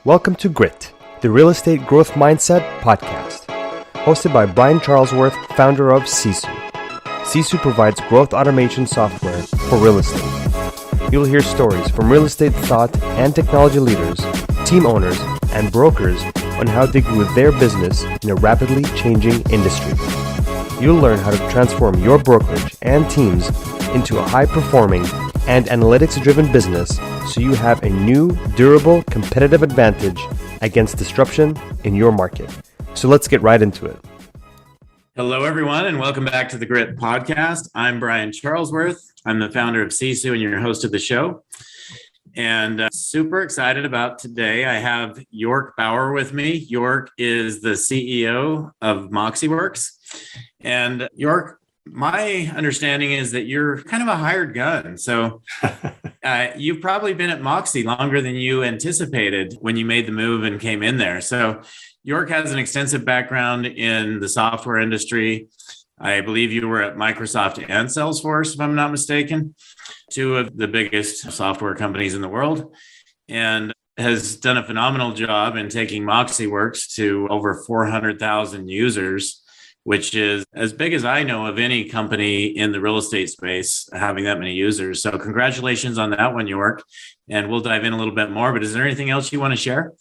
Welcome to Grit, the Real Estate Growth Mindset podcast, hosted by Brian Charlesworth, founder of Sisu. Sisu provides growth automation software for real estate. You'll hear stories from real estate thought and technology leaders, team owners, and brokers on how they grew their business in a rapidly changing industry. You'll learn how to transform your brokerage and teams into a high-performing and analytics-driven business so you have a new, durable, competitive advantage against disruption in your market. So let's get right into it. Hello, everyone, and welcome back to the Grit podcast. I'm Brian Charlesworth. I'm the founder of Sisu and your host of the show. And super excited about today. I have York Baur with me. York is the CEO of MoxiWorks. And York, my understanding is that you're kind of a hired gun. So you've probably been at Moxie longer than you anticipated when you made the move and came in there. So York has an extensive background in the software industry. I believe you were at Microsoft and Salesforce, if I'm not mistaken, two of the biggest software companies in the world, and has done a phenomenal job in taking MoxiWorks to over 400,000 users, which is as big as I know of any company in the real estate space having that many users. So congratulations on that one, York. And we'll dive in a little bit more, but is there anything else you want to share?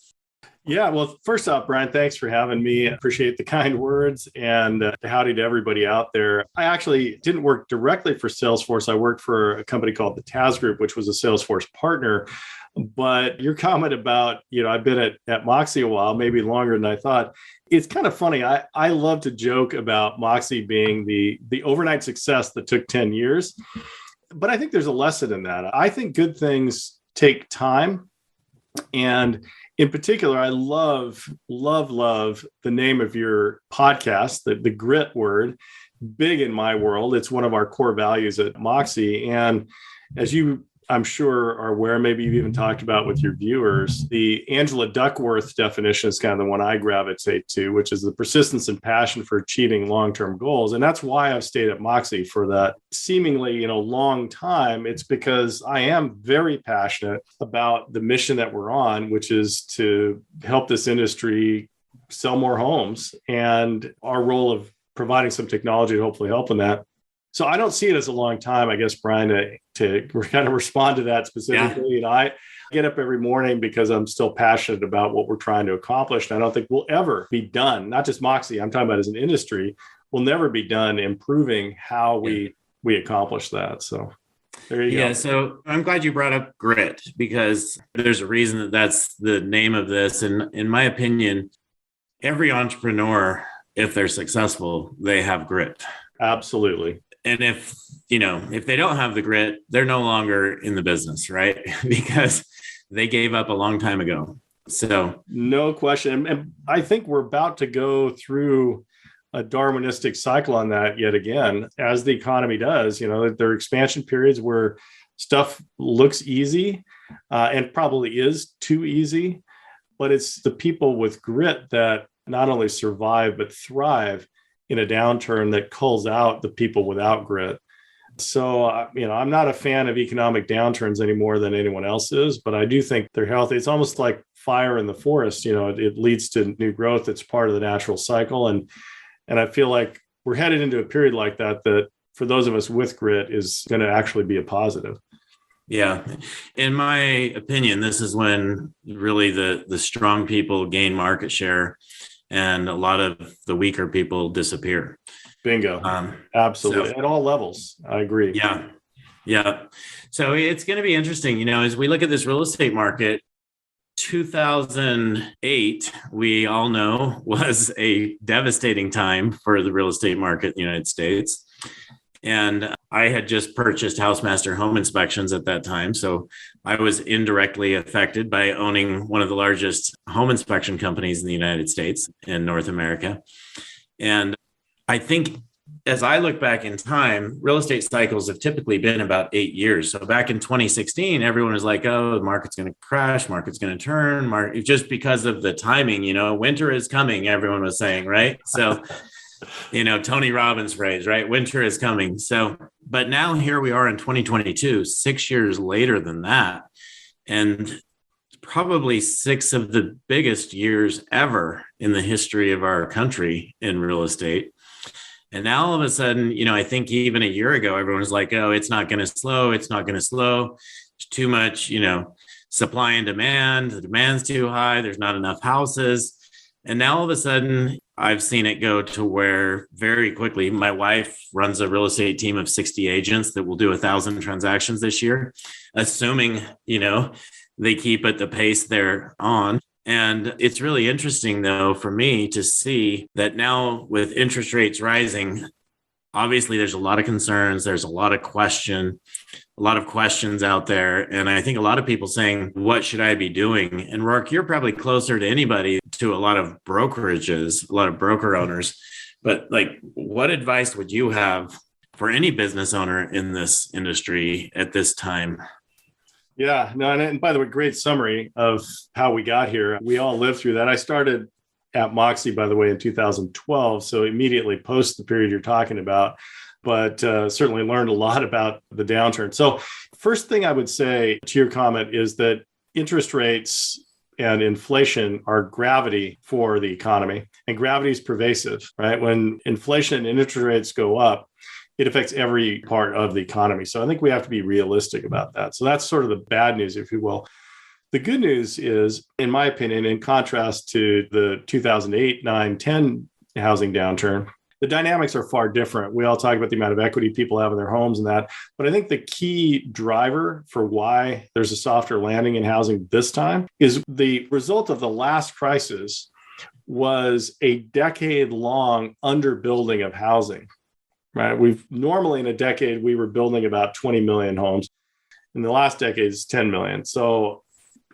Yeah, well, first off, Brian, thanks for having me. I appreciate the kind words and howdy to everybody out there. I actually didn't work directly for Salesforce. I worked for a company called the Taz Group, which was a Salesforce partner. But your comment about, I've been at Moxie a while, maybe longer than I thought. It's kind of funny. I love to joke about Moxie being the overnight success that took 10 years. But I think there's a lesson in that. I think good things take time. And in particular, I love the name of your podcast, the grit word, big in my world. It's one of our core values at Moxie. And as you, I'm sure, are aware, maybe you've even talked about with your viewers, the Angela Duckworth definition is kind of the one I gravitate to, which is the persistence and passion for achieving long-term goals. And that's why I've stayed at Moxie for that seemingly, long time. It's because I am very passionate about the mission that we're on, which is to help this industry sell more homes, and our role of providing some technology to hopefully help in that. So I don't see it as a long time, I guess, Brian, to kind of respond to that specifically. Yeah. I get up every morning because I'm still passionate about what we're trying to accomplish. And I don't think we'll ever be done, not just Moxie, I'm talking about as an industry, we'll never be done improving how we accomplish that. So there you go. Yeah, so I'm glad you brought up grit, because there's a reason that that's the name of this. And in my opinion, every entrepreneur, if they're successful, they have grit. Absolutely. And if they don't have the grit, they're no longer in the business, right? Because they gave up a long time ago. So no question. And I think we're about to go through a Darwinistic cycle on that yet again, as the economy does. There are expansion periods where stuff looks easy and probably is too easy, but it's the people with grit that not only survive, but thrive in a downturn that culls out the people without grit. So, I'm not a fan of economic downturns any more than anyone else is, but I do think they're healthy. It's almost like fire in the forest. It leads to new growth. It's part of the natural cycle. And I feel like we're headed into a period like that for those of us with grit is going to actually be a positive. Yeah. In my opinion, this is when really the strong people gain market share and a lot of the weaker people disappear. Bingo. Absolutely. So, at all levels. I agree. Yeah. Yeah. So it's going to be interesting, as we look at this real estate market. 2008, we all know, was a devastating time for the real estate market in the United States. And I had just purchased Housemaster Home Inspections at that time. So I was indirectly affected by owning one of the largest home inspection companies in the United States in North America. And I think as I look back in time, real estate cycles have typically been about 8 years. So back in 2016, everyone was like, oh, the market's going to crash, market's going to turn, just because of the timing, winter is coming, everyone was saying, right? So Tony Robbins' phrase, right? Winter is coming. So, but now here we are in 2022, 6 years later than that. And probably 6 of the biggest years ever in the history of our country in real estate. And now all of a sudden, I think even a year ago, everyone was like, oh, it's not going to slow. It's not going to slow. There's too much, supply and demand. The demand's too high. There's not enough houses. And now all of a sudden, I've seen it go to where very quickly, my wife runs a real estate team of 60 agents that will do 1,000 transactions this year, assuming, they keep at the pace they're on. And it's really interesting, though, for me to see that now with interest rates rising, obviously there's a lot of concerns. There's a lot of questions out there. And I think a lot of people saying, what should I be doing? And Rourke, you're probably closer to anybody to a lot of brokerages, a lot of broker owners. But what advice would you have for any business owner in this industry at this time? Yeah, no, and by the way, great summary of how we got here. We all lived through that. I started at Moxie, by the way, in 2012, so immediately post the period you're talking about, but certainly learned a lot about the downturn. So first thing I would say to your comment is that interest rates and inflation are gravity for the economy, and gravity is pervasive, right? When inflation and interest rates go up, it affects every part of the economy. So I think we have to be realistic about that. So that's sort of the bad news, if you will. The good news is, in my opinion, in contrast to the 2008, 9, 10 housing downturn, the dynamics are far different. We all talk about the amount of equity people have in their homes and that, but I think the key driver for why there's a softer landing in housing this time is the result of the last crisis was a decade-long underbuilding of housing. Right. We've normally in a decade, we were building about 20 million homes. In the last decade, it's 10 million. So,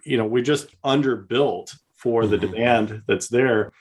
we just underbuilt for the demand that's there.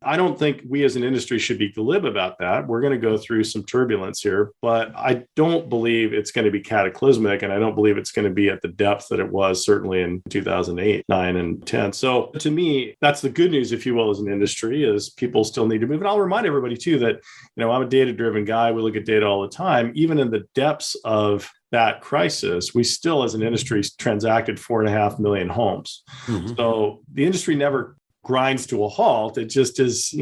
I don't think we as an industry should be glib about that. We're going to go through some turbulence here, but I don't believe it's going to be cataclysmic. And I don't believe it's going to be at the depth that it was certainly in 2008, 9, and 10. So to me, that's the good news, if you will, as an industry, is people still need to move. And I'll remind everybody too that, I'm a data-driven guy. We look at data all the time. Even in the depths of that crisis, we still as an industry transacted 4.5 million homes. Mm-hmm. So the industry never grinds to a halt. It just is,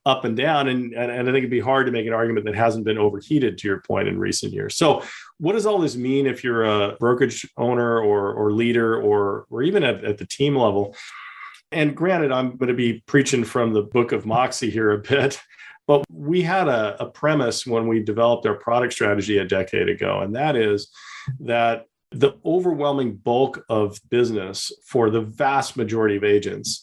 up and down. And I think it'd be hard to make an argument that hasn't been overheated, to your point, in recent years. So what does all this mean if you're a brokerage owner or leader or even at the team level? And granted, I'm going to be preaching from the book of Moxie here a bit, but we had a premise when we developed our product strategy a decade ago. And that is that the overwhelming bulk of business for the vast majority of agents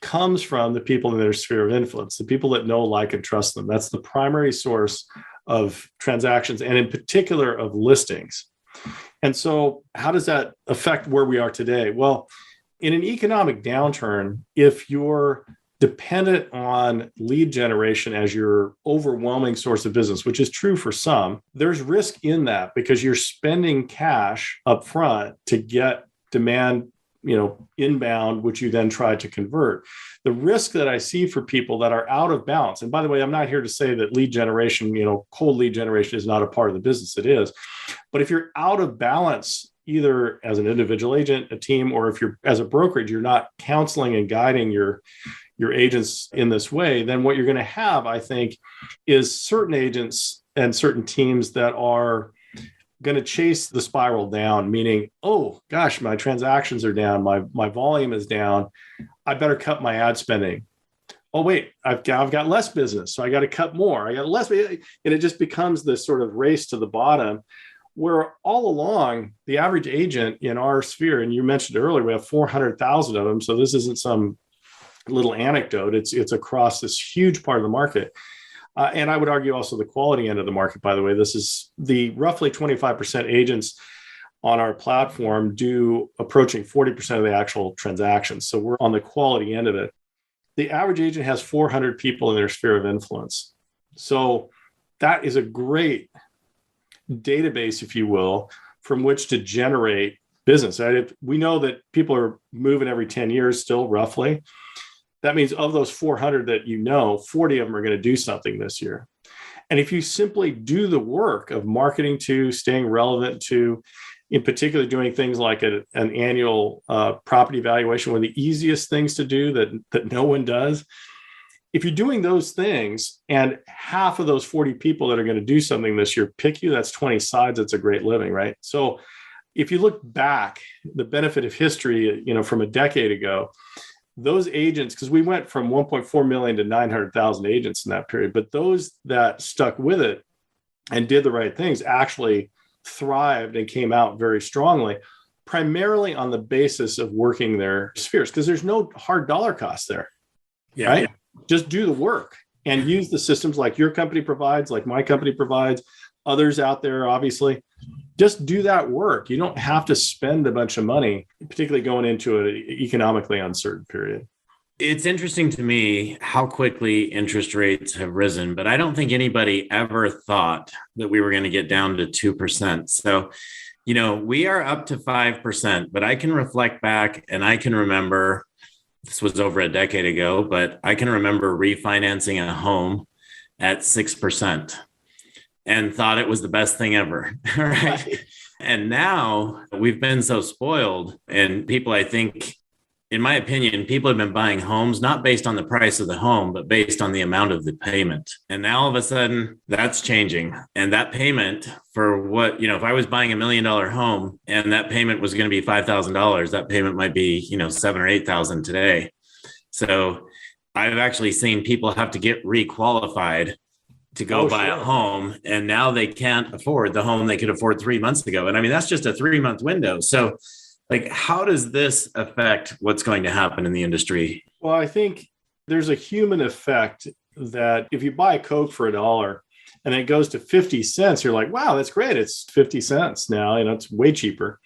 comes from the people in their sphere of influence, the people that know, like, and trust them. That's the primary source of transactions, and in particular of listings. And so how does that affect where we are today? Well, in an economic downturn, if you're dependent on lead generation as your overwhelming source of business, which is true for some, there's risk in that because you're spending cash up front to get demand inbound, which you then try to convert. The risk that I see for people that are out of balance, and by the way, I'm not here to say that lead generation, cold lead generation is not a part of the business. It is. But if you're out of balance, either as an individual agent, a team, or if you're as a brokerage, you're not counseling and guiding your agents in this way, then what you're going to have, I think, is certain agents and certain teams that are going to chase the spiral down, meaning, oh gosh, my transactions are down, my volume is down, I better cut my ad spending. Oh wait, I've got less business, so I got to cut more. I got less, and it just becomes this sort of race to the bottom, where all along the average agent in our sphere, and you mentioned earlier, we have 400,000 of them, so this isn't some little anecdote. It's across this huge part of the market. And I would argue also the quality end of the market, by the way. This is the roughly 25% agents on our platform do approaching 40% of the actual transactions. So we're on the quality end of it. The average agent has 400 people in their sphere of influence. So that is a great database, if you will, from which to generate business. We know that people are moving every 10 years still, roughly. That means of those 400 that 40 of them are going to do something this year. And if you simply do the work of marketing to, staying relevant to, in particular doing things like an annual property valuation, one of the easiest things to do that no one does. If you're doing those things and half of those 40 people that are going to do something this year pick you, that's 20 sides. That's a great living, right? So if you look back, the benefit of history, from a decade ago, those agents, because we went from 1.4 million to 900,000 agents in that period, but those that stuck with it and did the right things actually thrived and came out very strongly, primarily on the basis of working their spheres, because there's no hard dollar cost there. Yeah. Right? Just do the work and use the systems like your company provides, like my company provides, others out there, obviously. Just do that work. You don't have to spend a bunch of money, particularly going into an economically uncertain period. It's interesting to me how quickly interest rates have risen, but I don't think anybody ever thought that we were going to get down to 2%. So, we are up to 5%, but I can reflect back and I can remember, this was over a decade ago, but I can remember refinancing a home at 6% and thought it was the best thing ever. Right. And now we've been so spoiled, and people, I think, in my opinion, people have been buying homes not based on the price of the home, but based on the amount of the payment. And now all of a sudden that's changing. And that payment for what, if I was buying $1 million home and that payment was going to be $5,000, that payment might be, $7,000 or $8,000 today. So I've actually seen people have to get requalified to go buy a home. And now they can't afford the home they could afford 3 months ago. And I mean, that's just a 3-month window. So how does this affect what's going to happen in the industry? Well, I think there's a human effect that if you buy a Coke for $1 and it goes to 50 cents, you're like, wow, that's great. It's 50 cents now, it's way cheaper.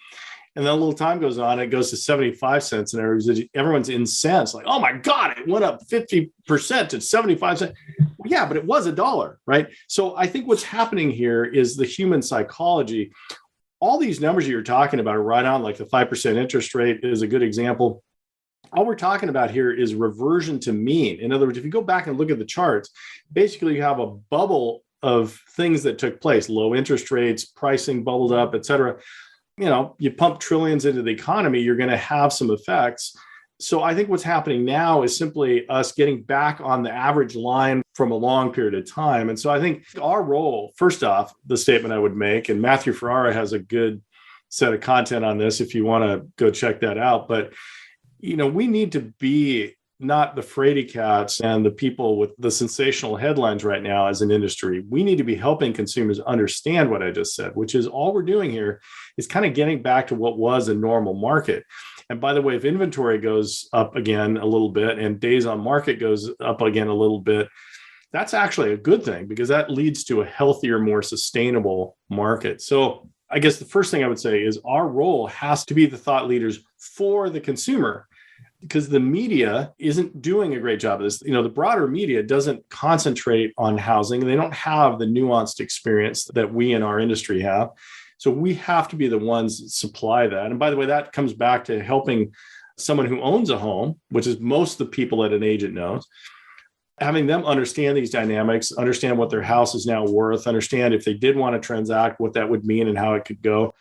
And then a little time goes on, it goes to 75 cents and everyone's incensed. Like, oh my God, it went up 50% to 75 cents. Well, yeah, but it was $1, right? So I think what's happening here is the human psychology. All these numbers you're talking about are right on, like the 5% interest rate is a good example. All we're talking about here is reversion to mean. In other words, if you go back and look at the charts, basically you have a bubble of things that took place, low interest rates, pricing bubbled up, et cetera. You pump trillions into the economy, you're going to have some effects. So I think what's happening now is simply us getting back on the average line from a long period of time. And so I think our role, first off, the statement I would make, and Matthew Ferrara has a good set of content on this if you want to go check that out. But, we need to be not the fraidy cats and the people with the sensational headlines right now as an industry. We need to be helping consumers understand what I just said, which is all we're doing here is kind of getting back to what was a normal market. And by the way, if inventory goes up again a little bit and days on market goes up again a little bit, that's actually a good thing because that leads to a healthier, more sustainable market. So I guess the first thing I would say is our role has to be the thought leaders for the consumer, because the media isn't doing a great job of this. The broader media doesn't concentrate on housing. They don't have the nuanced experience that we in our industry have. So we have to be the ones that supply that. And by the way, that comes back to helping someone who owns a home, which is most of the people that an agent knows, having them understand these dynamics, understand what their house is now worth, understand if they did want to transact, what that would mean and how it could go.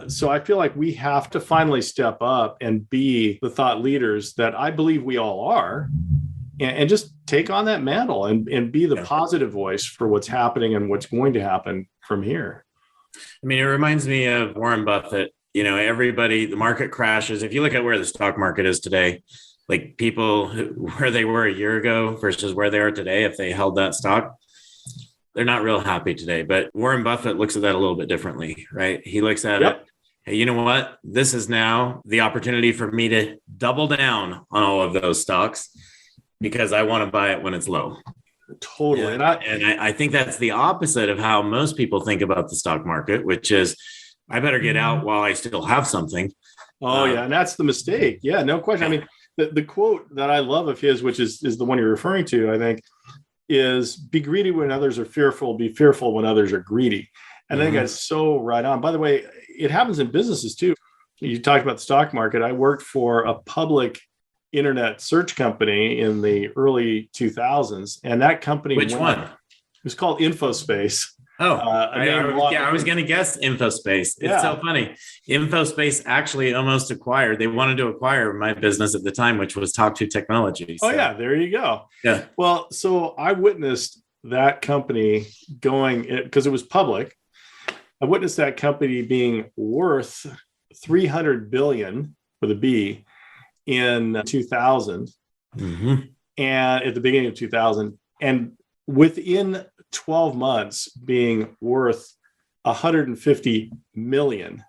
So I feel like we have to finally step up and be the thought leaders that I believe we all are, and just take on that mantle and be the positive voice for what's happening and what's going to happen from here. I mean, it reminds me of Warren Buffett. Everybody, the market crashes. If you look at where the stock market is today, like people where they were a year ago versus where they are today, if they held that stock, they're not real happy today. But Warren Buffett looks at that a little bit differently, right? He looks at it, hey, you know what? This is now the opportunity for me to double down on all of those stocks because I want to buy it when it's low. Totally. And I think that's the opposite of how most people think about the stock market, which is I better get out while I still have something. Oh, yeah. And that's the mistake. Yeah, no question. I mean, the quote that I love of his, which is the one you're referring to, I think, is be greedy when others are fearful, be fearful when others are greedy. And I think that's so right on. By the way, it happens in businesses too. You talked about the stock market. I worked for a public internet search company in the early 2000s. And that company— Which one? It was called InfoSpace. Oh, A name I was going to guess InfoSpace. Yeah. It's so funny. InfoSpace actually almost acquired. They wanted to acquire my business at the time, which was Talk to Technology. Oh, yeah, there you go. Yeah. Well, so I witnessed that company going, because it was public. I witnessed that company being worth 300 billion with a B in 2000, and at the beginning of 2000, and within 12 months being worth 150 million.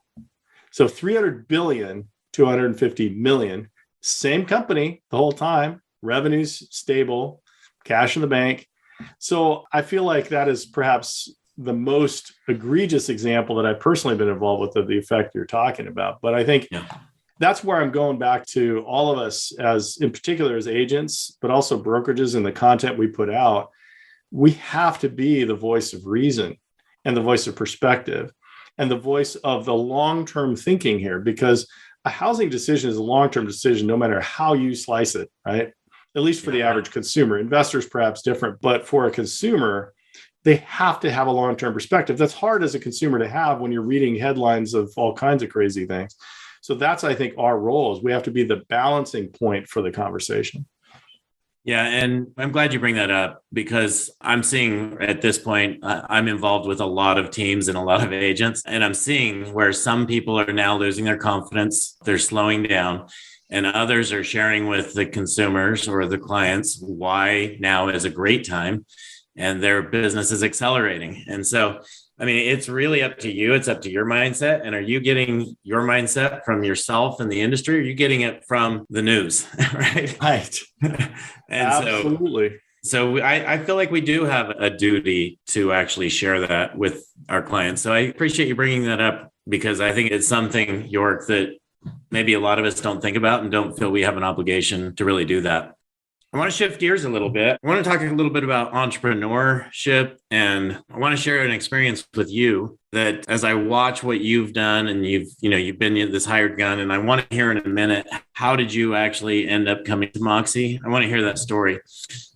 So 300 billion to 150 million, same company the whole time, revenues stable, cash in the bank. So I feel like that is perhaps the most egregious example that I've personally been involved with of the effect you're talking about. But I think that's where I'm going back to all of us, as in particular as agents, but also brokerages and the content we put out. We have to be the voice of reason and the voice of perspective and the voice of the long-term thinking here, because a housing decision is a long-term decision, no matter how you slice it, right? At least for the average consumer. Investors perhaps different, but for a consumer, they have to have a long-term perspective. That's hard as a consumer to have when you're reading headlines of all kinds of crazy things. So that's, I think, our role is we have to be the balancing point for the conversation. Yeah. And I'm glad you bring that up, because I'm seeing at this point, I'm involved with a lot of teams and a lot of agents, and I'm seeing where some people are now losing their confidence. They're slowing down, and others are sharing with the consumers or the clients why now is a great time and their business is accelerating. And so, I mean, it's really up to you. It's up to your mindset. And are you getting your mindset from yourself and the industry? Or are you getting it from the news? Right. Right. And Absolutely. So I feel like we do have a duty to actually share that with our clients. So I appreciate you bringing that up, because I think it's something, York, that maybe a lot of us don't think about and don't feel we have an obligation to really do that. I want to shift gears a little bit. I want to talk a little bit about entrepreneurship, and I want to share an experience with you that, as I watch what you've done, and you've been this hired gun, and I want to hear in a minute, how did you actually end up coming to Moxie? I want to hear that story,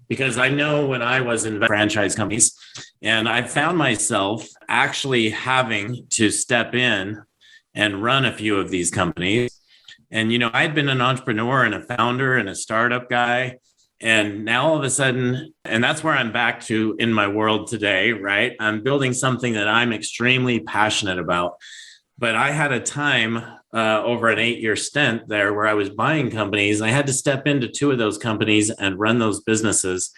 because I know when I was in franchise companies, and I found myself actually having to step in and run a few of these companies. And, I'd been an entrepreneur and a founder and a startup guy. And now all of a sudden, and that's where I'm back to in my world today, right? I'm building something that I'm extremely passionate about. But I had a time over an 8-year stint there where I was buying companies. I had to step into 2 of those companies and run those businesses.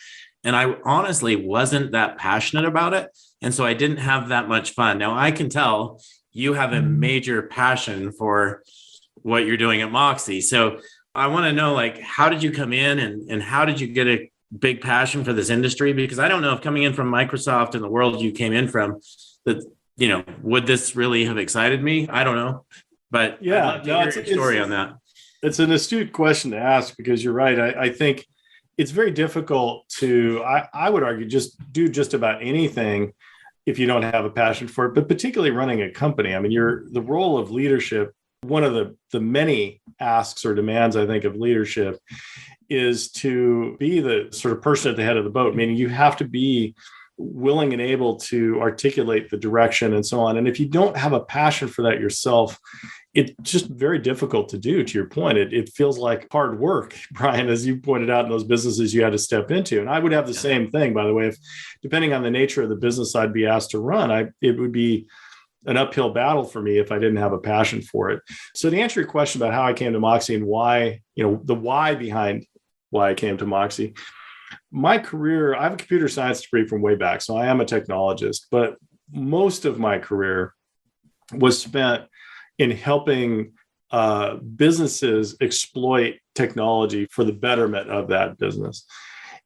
And I honestly wasn't that passionate about it. And so I didn't have that much fun. Now I can tell you have a major passion for what you're doing at Moxie. So I want to know, how did you come in and how did you get a big passion for this industry? Because I don't know if coming in from Microsoft and the world you came in from, that, would this really have excited me? I don't know. But yeah, I'd love to hear your story on that. It's an astute question to ask, because you're right. I think it's very difficult to, I would argue, just do just about anything if you don't have a passion for it, but particularly running a company. I mean, the role of leadership, one of the many asks or demands, I think, of leadership is to be the sort of person at the head of the boat, meaning you have to be willing and able to articulate the direction and so on. And if you don't have a passion for that yourself, it's just very difficult to do. To your point, it feels like hard work, Brian, as you pointed out, in those businesses you had to step into. And I would have the same thing, by the way, if depending on the nature of the business I'd be asked to run, it would be an uphill battle for me if I didn't have a passion for it. So to answer your question about how I came to Moxie and why, the why behind why I came to Moxie, my career, I have a computer science degree from way back, so I am a technologist, but most of my career was spent in helping businesses exploit technology for the betterment of that business.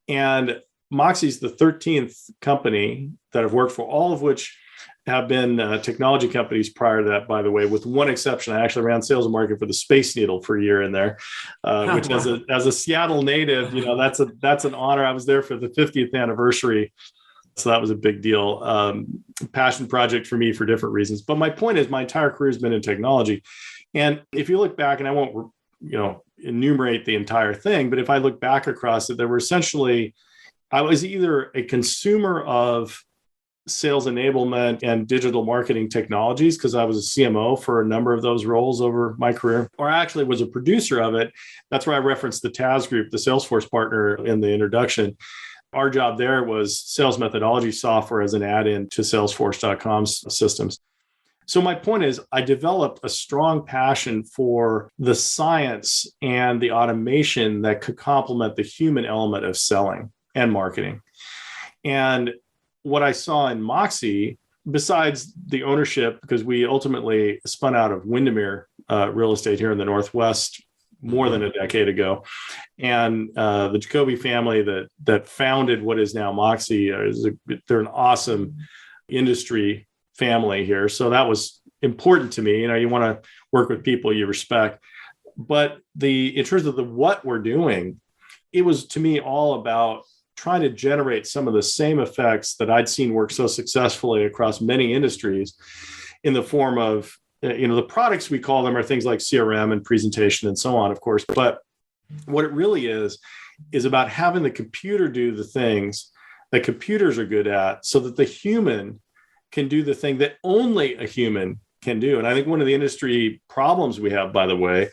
And Moxie's the 13th company that I've worked for, all of which have been technology companies prior to that, by the way, with one exception. I actually ran sales and marketing for the Space Needle for a year in there, which as a Seattle native, that's an honor. I was there for the 50th anniversary. So that was a big deal. Passion project for me for different reasons. But my point is, my entire career has been in technology. And if you look back, and I won't, enumerate the entire thing, but if I look back across it, there were essentially, I was either a consumer of sales enablement and digital marketing technologies because I was a CMO for a number of those roles over my career, or I actually was a producer of it. That's where I referenced the TAS group, the Salesforce partner in the introduction. Our job there was sales methodology software as an add-in to Salesforce.com's systems. So my point is, I developed a strong passion for the science and the automation that could complement the human element of selling and marketing. And what I saw in Moxie, besides the ownership, because we ultimately spun out of Windermere real estate here in the Northwest more than a decade ago. And the Jacoby family that founded what is now Moxie, they're an awesome industry family here. So that was important to me. You want to work with people you respect. But in terms of what we're doing, it was to me all about trying to generate some of the same effects that I'd seen work so successfully across many industries in the form of, the products we call them are things like CRM and presentation and so on, of course. But what it really is about having the computer do the things that computers are good at so that the human can do the thing that only a human can do. And I think one of the industry problems we have, by the way,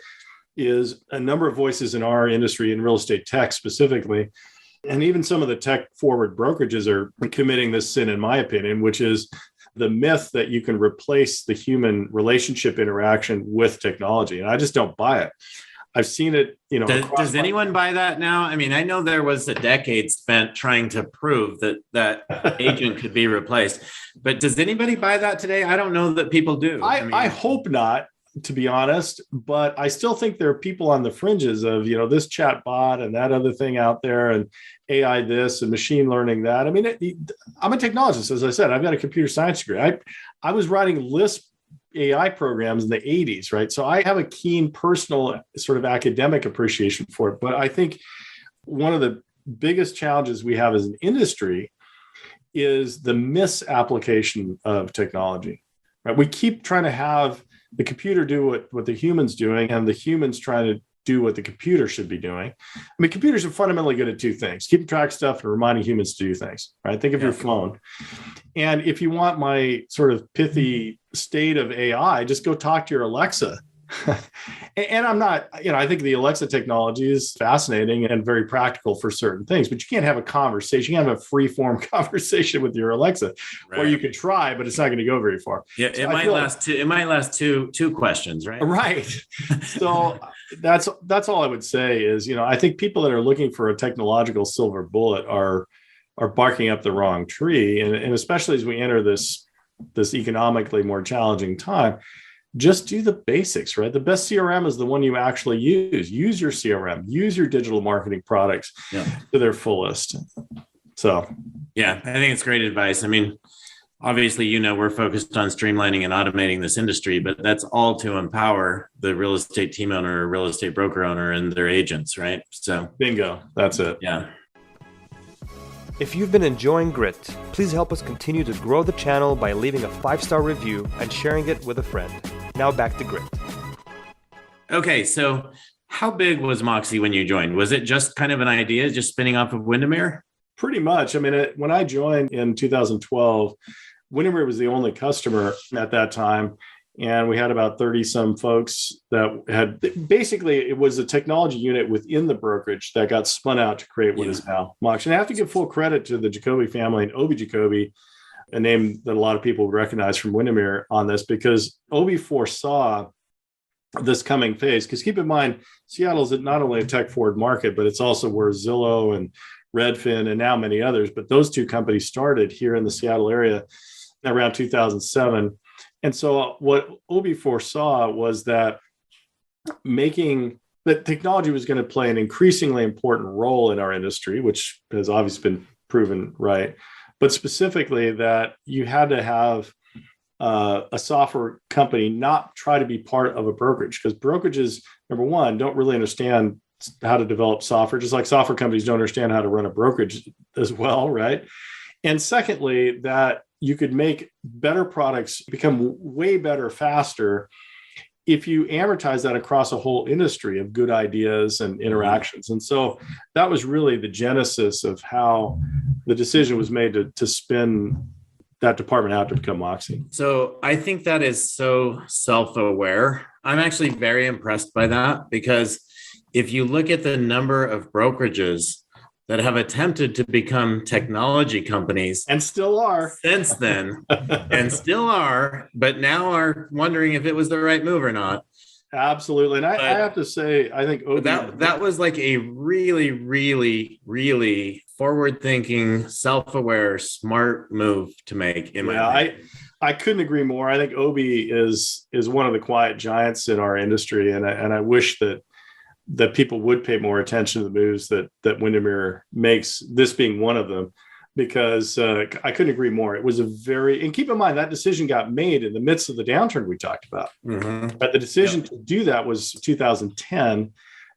is a number of voices in our industry, in real estate tech specifically, and even some of the tech-forward brokerages are committing this sin, in my opinion, which is the myth that you can replace the human relationship interaction with technology. And I just don't buy it. I've seen it, Does anyone buy that now? I mean, I know there was a decade spent trying to prove that agent could be replaced, but does anybody buy that today? I don't know that people do. I hope not, to be honest, but I still think there are people on the fringes of, this chat bot and that other thing out there and AI this and machine learning that. I mean, I'm a technologist, as I said. I've got a computer science degree. I was writing Lisp AI programs in the 80s, right? So I have a keen personal sort of academic appreciation for it. But I think one of the biggest challenges we have as an industry is the misapplication of technology, right? We keep trying to have the computer do what the human's doing, and the humans trying to do what the computer should be doing. I mean, computers are fundamentally good at two things: keeping track of stuff and reminding humans to do things, right? Think of your phone. And if you want my sort of pithy state of AI, just go talk to your Alexa. And I'm not, I think the Alexa technology is fascinating and very practical for certain things, but you can't have a conversation. You can't have a free form conversation with your Alexa, right? Or you can try, but it's not going to go very far. Yeah, so it might last two questions, right? Right. So that's all I would say is, I think people that are looking for a technological silver bullet are barking up the wrong tree. And especially as we enter this economically more challenging time, just do the basics, right? The best CRM is the one you actually use. Use your CRM, use your digital marketing products to their fullest. So, yeah, I think it's great advice. I mean, obviously, we're focused on streamlining and automating this industry, but that's all to empower the real estate team owner, real estate broker owner, and their agents, right? So, bingo, that's it. Yeah. If you've been enjoying Grit, please help us continue to grow the channel by leaving a 5-star review and sharing it with a friend. Now back to Grit. Okay, so how big was Moxie when you joined? Was it just kind of an idea, just spinning off of Windermere? Pretty much. I mean, when I joined in 2012, Windermere was the only customer at that time. And we had about 30 some folks that had, basically it was a technology unit within the brokerage that got spun out to create what is now Mox. And I have to give full credit to the Jacoby family and Obi Jacoby, a name that a lot of people recognize from Windermere on this, because Obi foresaw this coming phase. Because keep in mind, Seattle is not only a tech forward market, but it's also where Zillow and Redfin and now many others, but those two companies started here in the Seattle area around 2007. And so what Obi foresaw was that technology was going to play an increasingly important role in our industry, which has obviously been proven right. But specifically that you had to have a software company not try to be part of a brokerage, because brokerages, number one, don't really understand how to develop software, just like software companies don't understand how to run a brokerage as well, right? And secondly, that you could make better products become way better faster if you amortize that across a whole industry of good ideas and interactions. And so that was really the genesis of how the decision was made to spin that department out to become Moxie. So I think that is so self-aware. I'm actually very impressed by that, because if you look at the number of brokerages that have attempted to become technology companies and still are since then, and still are, but now are wondering if it was the right move or not. Absolutely. And I have to say, I think that was like a really, really, really forward-thinking, self-aware, smart move to make. I couldn't agree more. I think Obi is one of the quiet giants in our industry, and I wish that people would pay more attention to the moves that Windermere makes, this being one of them, because I couldn't agree more. It was and keep in mind, that decision got made in the midst of the downturn we talked about. Mm-hmm. But the decision to do that was 2010.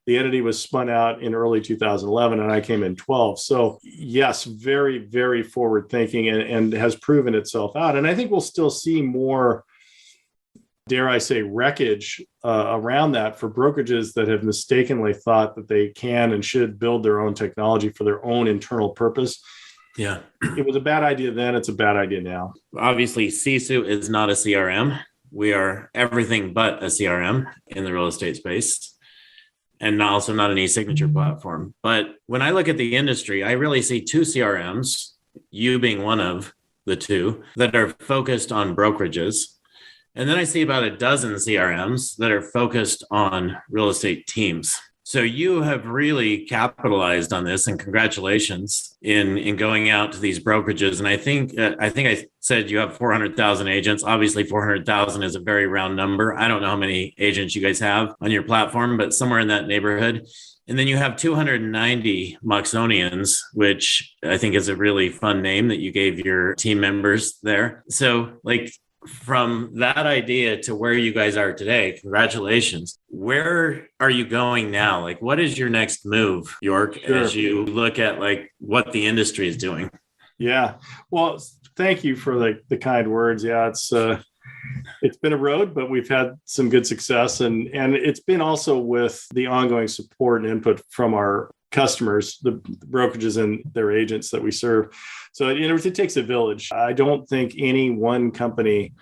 The entity was spun out in early 2011, and I came in 12. So yes, very, very forward thinking, and has proven itself out. And I think we'll still see more, dare I say, wreckage around that for brokerages that have mistakenly thought that they can and should build their own technology for their own internal purpose. Yeah. It was a bad idea then. It's a bad idea now. Obviously, Sisu is not a CRM. We are everything but a CRM in the real estate space, and also not an e-signature platform. But when I look at the industry, I really see two CRMs, you being one of the two, that are focused on brokerages. And then I see about a dozen CRMs that are focused on real estate teams. So you have really capitalized on this, and congratulations in going out to these brokerages. And I think I said you have 400,000 agents. Obviously, 400,000 is a very round number. I don't know how many agents you guys have on your platform, but somewhere in that neighborhood. And then you have 290 Moxonians, which I think is a really fun name that you gave your team members there. So from that idea to where you guys are today, congratulations. Where are you going now? What is your next move, York, Sure. as you look at what the industry is doing? Yeah. Well, thank you for the kind words. Yeah, it's been a road, but we've had some good success, and it's been also with the ongoing support and input from our customers, the brokerages and their agents that we serve. So it takes a village. I don't think any one company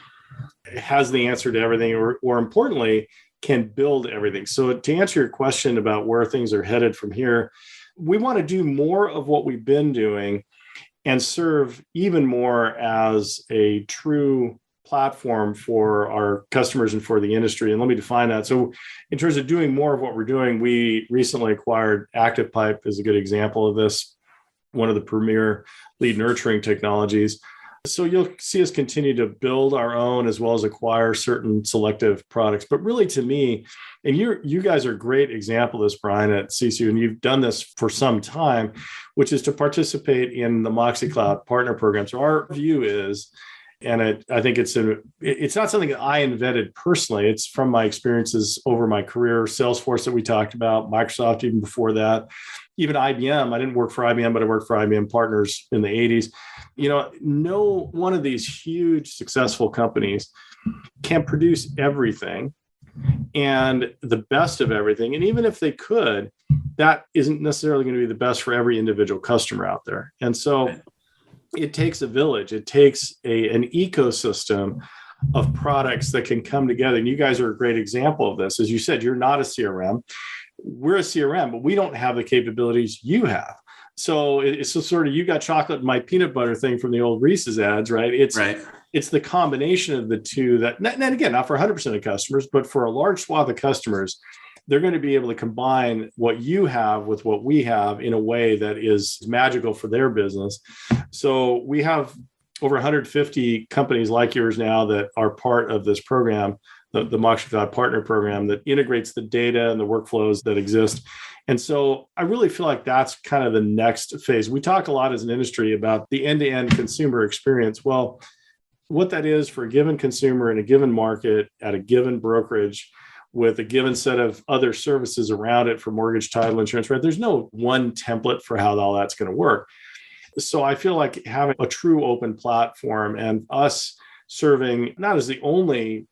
has the answer to everything, or importantly, can build everything. So to answer your question about where things are headed from here, we want to do more of what we've been doing and serve even more as a true platform for our customers and for the industry. And let me define that. So in terms of doing more of what we're doing, we recently acquired ActivePipe is a good example of this, one of the premier lead nurturing technologies. So you'll see us continue to build our own as well as acquire certain selective products. But really, to me, and you guys are a great example of this, Brian, at Sisu, and you've done this for some time, which is to participate in the Moxie Cloud Partner Program. So our view is, and I think it's not something that I invented personally. It's from my experiences over my career, Salesforce that we talked about, Microsoft even before that, even IBM. I didn't work for IBM, but I worked for IBM Partners in the 80s. No one of these huge successful companies can produce everything and the best of everything. And even if they could, that isn't necessarily going to be the best for every individual customer out there. And so it takes a village. It takes an ecosystem of products that can come together. And you guys are a great example of this. As you said, you're not a CRM. We're a CRM, but we don't have the capabilities you have. So it's sort of, you got chocolate and my peanut butter thing from the old Reese's ads, right? It's the combination of the two that, and again, not for 100% of customers, but for a large swath of customers, they're going to be able to combine what you have with what we have in a way that is magical for their business. So we have over 150 companies like yours now that are part of this program, the Moxie Cloud Partner Program, that integrates the data and the workflows that exist. And so I really feel like that's kind of the next phase. We talk a lot as an industry about the end-to-end consumer experience. Well, what that is for a given consumer in a given market at a given brokerage with a given set of other services around it for mortgage, title, insurance, right? There's no one template for how all that's going to work. So I feel like having a true open platform and us serving not as the only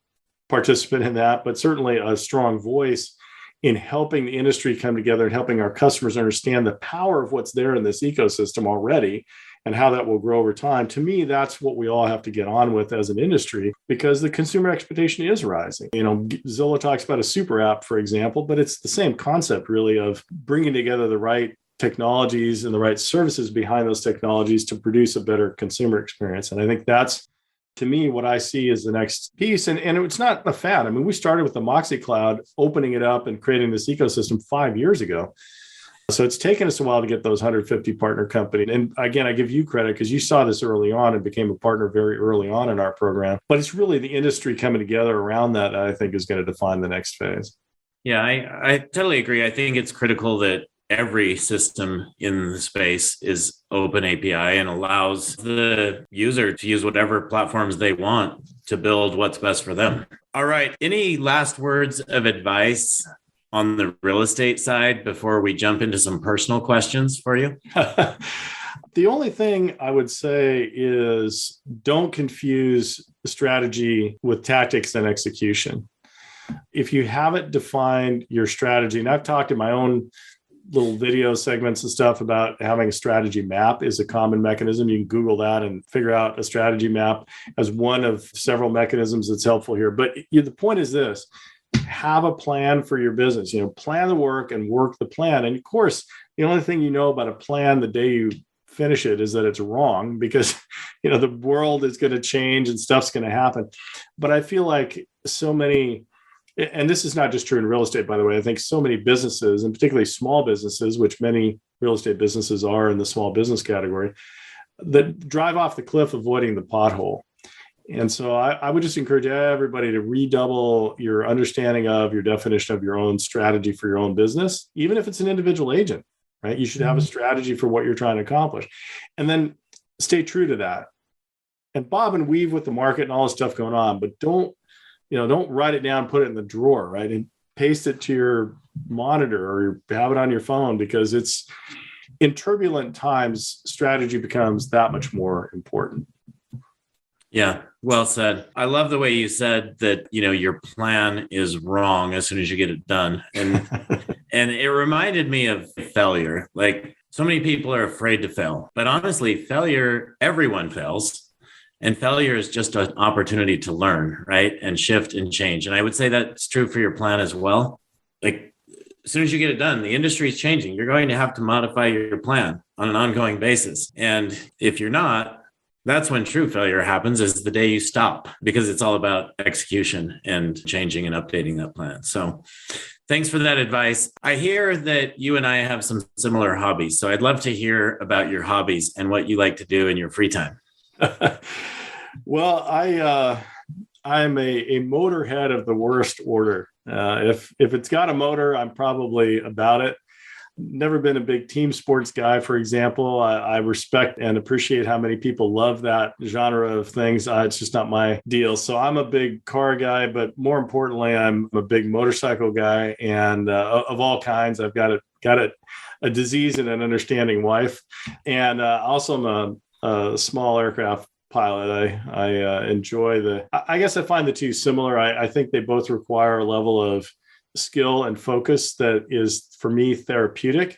participant in that, but certainly a strong voice in helping the industry come together and helping our customers understand the power of what's there in this ecosystem already and how that will grow over time. To me, that's what we all have to get on with as an industry, because the consumer expectation is rising. Zillow talks about a super app, for example, but it's the same concept really of bringing together the right technologies and the right services behind those technologies to produce a better consumer experience. And I think that's, to me, what I see as the next piece. And it's not a fad. I mean, we started with the Moxie Cloud, opening it up and creating this ecosystem 5 years ago. So it's taken us a while to get those 150 partner companies. And again, I give you credit because you saw this early on and became a partner very early on in our program. But it's really the industry coming together around that I think is going to define the next phase. Yeah, I totally agree. I think it's critical that every system in the space is open API and allows the user to use whatever platforms they want to build what's best for them. All right. Any last words of advice on the real estate side before we jump into some personal questions for you? The only thing I would say is don't confuse strategy with tactics and execution. If you haven't defined your strategy, and I've talked in my own little video segments and stuff about having a strategy map is a common mechanism. You can Google that and figure out a strategy map as one of several mechanisms that's helpful here. But the point is this: have a plan for your business. Plan the work and work the plan. And of course, the only thing you know about a plan the day you finish it is that it's wrong, because the world is going to change and stuff's going to happen. But I feel like so many, and this is not just true in real estate, by the way, I think so many businesses, and particularly small businesses, which many real estate businesses are in the small business category, that drive off the cliff avoiding the pothole. And so I would just encourage everybody to redouble your understanding of your definition of your own strategy for your own business, even if it's an individual agent, right? You should have a strategy for what you're trying to accomplish, and then stay true to that. And bob and weave with the market and all this stuff going on, but don't write it down, put it in the drawer, right? And paste it to your monitor or have it on your phone, because it's in turbulent times, strategy becomes that much more important. Yeah, well said. I love the way you said that, your plan is wrong as soon as you get it done. And and it reminded me of failure. Like, so many people are afraid to fail, but honestly, everyone fails. And failure is just an opportunity to learn, right? And shift and change. And I would say that's true for your plan as well. Like, as soon as you get it done, the industry is changing. You're going to have to modify your plan on an ongoing basis. And if you're not, that's when true failure happens, is the day you stop, because it's all about execution and changing and updating that plan. So thanks for that advice. I hear that you and I have some similar hobbies. So I'd love to hear about your hobbies and what you like to do in your free time. Well, I'm a motorhead of the worst order. If it's got a motor, I'm probably about it. Never been a big team sports guy, for example. I respect and appreciate how many people love that genre of things. It's just not my deal. So I'm a big car guy, but more importantly, I'm a big motorcycle guy, and of all kinds. I've got a disease and an understanding wife, and also I'm a small aircraft pilot. I enjoy I guess I find the two similar. I think they both require a level of skill and focus that is, for me, therapeutic.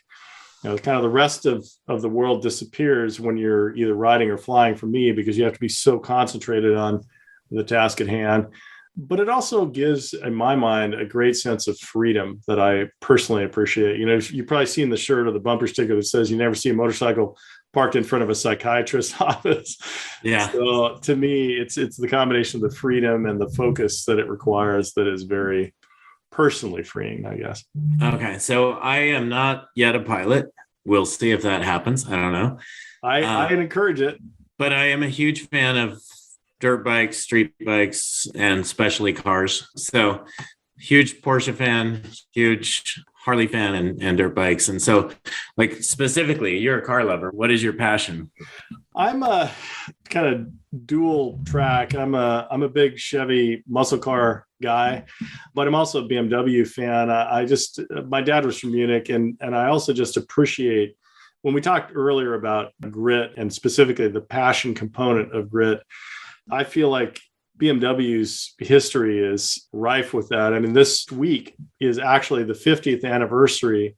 Kind of the rest of the world disappears when you're either riding or flying, for me, because you have to be so concentrated on the task at hand. But it also gives, in my mind, a great sense of freedom that I personally appreciate. You've probably seen the shirt or the bumper sticker that says you never see a motorcycle parked in front of a psychiatrist's office. Yeah. So to me, it's the combination of the freedom and the focus that it requires that is very personally freeing, I guess. Okay. So I am not yet a pilot. We'll see if that happens. I don't know. I encourage it. But I am a huge fan of dirt bikes, street bikes, and especially cars. So huge Porsche fan, huge Harley fan, and dirt bikes. And so, like, specifically, you're a car lover. What is your passion? I'm a kind of dual track. I'm a big Chevy muscle car guy, but I'm also a BMW fan. My dad was from Munich, and I also just appreciate, when we talked earlier about grit and specifically the passion component of grit, I feel like BMW's history is rife with that. I mean, this week is actually the 50th anniversary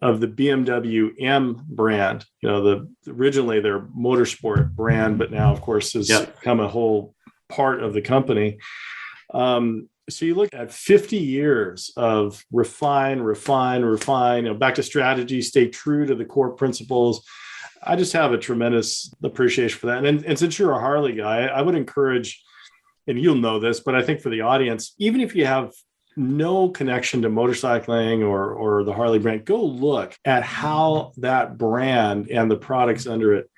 of the BMW M brand. Originally their motorsport brand, but now, of course, has become a whole part of the company. So you look at 50 years of refine, back to strategy, stay true to the core principles. I just have a tremendous appreciation for that. And since you're a Harley guy, I would encourage, and you'll know this, but I think for the audience, even if you have no connection to motorcycling or the Harley brand, go look at how that brand and the products under it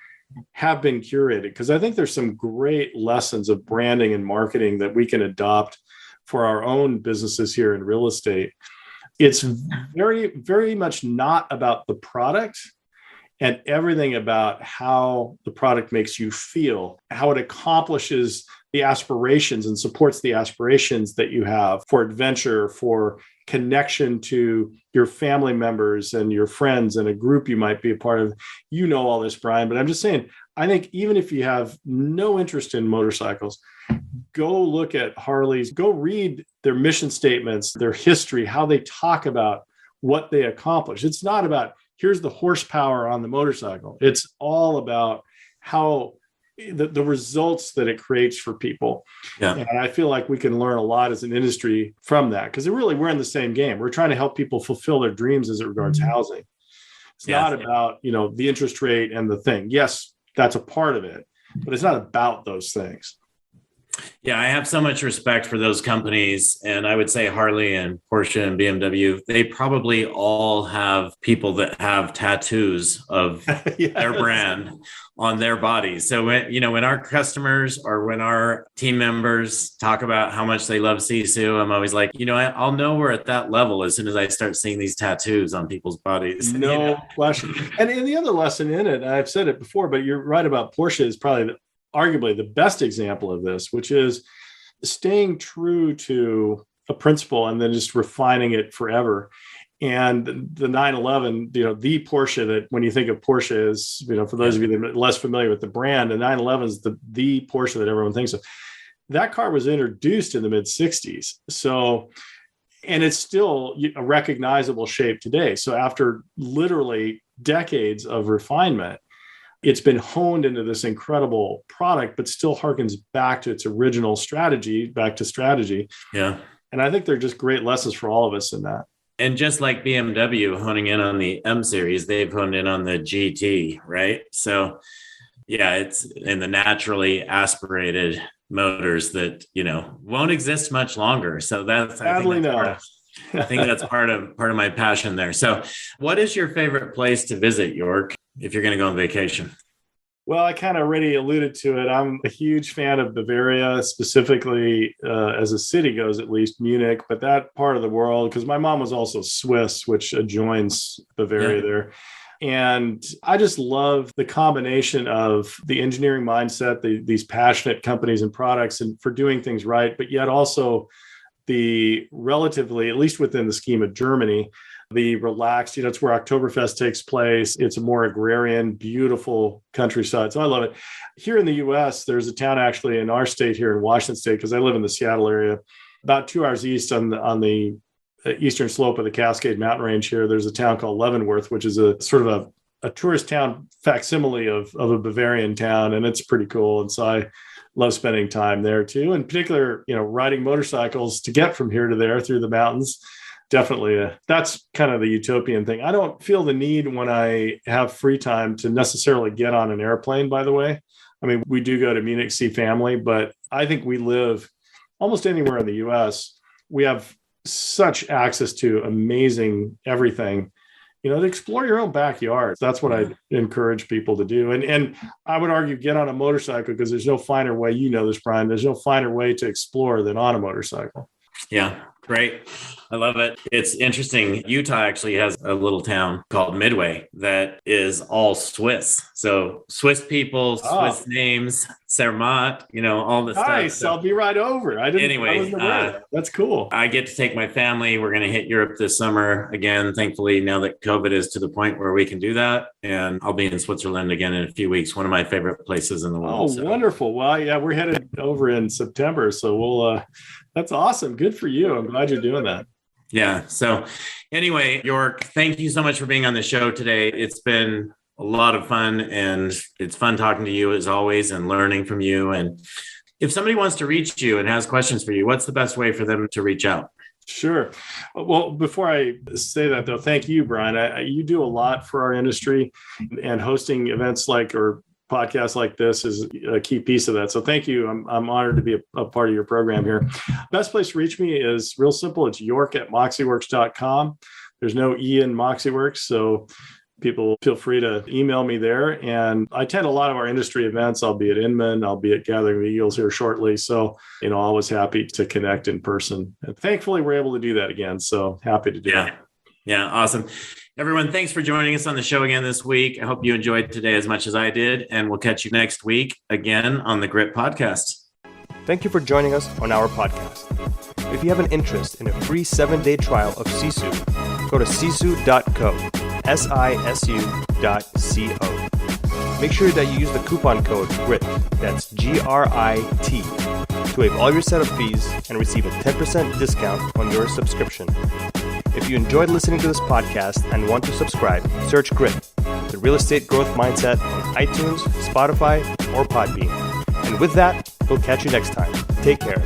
have been curated. Because I think there's some great lessons of branding and marketing that we can adopt for our own businesses here in real estate. It's very, very much not about the product and everything about how the product makes you feel, how it accomplishes the aspirations and supports the aspirations that you have for adventure, for connection to your family members and your friends and a group you might be a part of. You know all this, Brian, but I'm just saying, I think even if you have no interest in motorcycles, go look at Harley's, go read their mission statements, their history, how they talk about what they accomplish. It's not about, here's the horsepower on the motorcycle. It's all about how the results that it creates for people. Yeah. And I feel like we can learn a lot as an industry from that, because really we're in the same game. We're trying to help people fulfill their dreams as it regards housing. It's not about, the interest rate and the thing. Yes, that's a part of it, but it's not about those things. Yeah, I have so much respect for those companies. And I would say Harley and Porsche and BMW, they probably all have people that have tattoos of their brand on their bodies. So when our customers or when our team members talk about how much they love Sisu, I'm always like, I'll know we're at that level as soon as I start seeing these tattoos on people's bodies. No question. And the other lesson in it, I've said it before, but you're right about Porsche is probably arguably the best example of this, which is staying true to a principle and then just refining it forever. And the 911, the Porsche that when you think of Porsche is, for those of you that are less familiar with the brand, the 911 is the Porsche that everyone thinks of. That car was introduced in the mid 60s. So, and it's still a recognizable shape today. So after literally decades of refinement, it's been honed into this incredible product, but still harkens back to its original strategy, Yeah. And I think they're just great lessons for all of us in that. And just like BMW honing in on the M series, they've honed in on the GT, right? So yeah, it's in the naturally aspirated motors that, won't exist much longer. So that's, sadly, I think that's part of my passion there. So what is your favorite place to visit, York, if you're going to go on vacation? Well, I kind of already alluded to it. I'm a huge fan of Bavaria, specifically as a city goes, at least Munich, but that part of the world, because my mom was also Swiss, which adjoins Bavaria there. And I just love the combination of the engineering mindset, these passionate companies and products and for doing things right, but yet also the relatively, at least within the scheme of Germany, the relaxed, it's where Oktoberfest takes place. It's a more agrarian, beautiful countryside. So I love it. Here in the US, there's a town actually in our state here in Washington State, because I live in the Seattle area, about 2 hours east on the eastern slope of the Cascade Mountain Range here. There's a town called Leavenworth, which is a sort of a tourist town facsimile of a Bavarian town. And it's pretty cool. And so I love spending time there too. In particular, riding motorcycles to get from here to there through the mountains. Definitely. That's kind of the utopian thing. I don't feel the need when I have free time to necessarily get on an airplane, by the way. I mean, we do go to Munich, see family, but I think we live almost anywhere in the US. We have such access to amazing everything, to explore your own backyard. That's what I encourage people to do. And I would argue get on a motorcycle, because there's no finer way, this, Brian, there's no finer way to explore than on a motorcycle. Yeah, great. I love it. It's interesting. Utah actually has a little town called Midway that is all Swiss. So Swiss people, Swiss names. Zermatt, all the stuff. Nice. So I'll be right over. I wasn't aware of that. That's cool. I get to take my family. We're going to hit Europe this summer again, thankfully, now that COVID is to the point where we can do that. And I'll be in Switzerland again in a few weeks, one of my favorite places in the world. Oh, wonderful. Well, yeah, we're headed over in September. So that's awesome. Good for you. I'm glad you're doing that. Yeah. So anyway, York, thank you so much for being on the show today. It's been a lot of fun, and it's fun talking to you as always and learning from you. And if somebody wants to reach you and has questions for you, what's the best way for them to reach out? Sure. Well, before I say that, though, thank you, Brian. You do a lot for our industry, and hosting events or podcasts like this is a key piece of that. So thank you. I'm honored to be a part of your program here. Best place to reach me is real simple. It's york@moxiworks.com. There's no E in MoxiWorks. So people feel free to email me there. And I attend a lot of our industry events. I'll be at Inman. I'll be at Gathering of Eagles here shortly. So, always happy to connect in person. And thankfully, we're able to do that again. So happy to do that. Yeah. Awesome. Everyone, thanks for joining us on the show again this week. I hope you enjoyed today as much as I did. And we'll catch you next week again on the Grit Podcast. Thank you for joining us on our podcast. If you have an interest in a free 7-day trial of Sisu, go to sisu.co. sisu.co. Make sure that you use the coupon code GRIT, that's GRIT, to waive all your setup fees and receive a 10% discount on your subscription. If you enjoyed listening to this podcast and want to subscribe, search GRIT, the real estate growth mindset, on iTunes, Spotify, or Podbean. And with that, we'll catch you next time. Take care.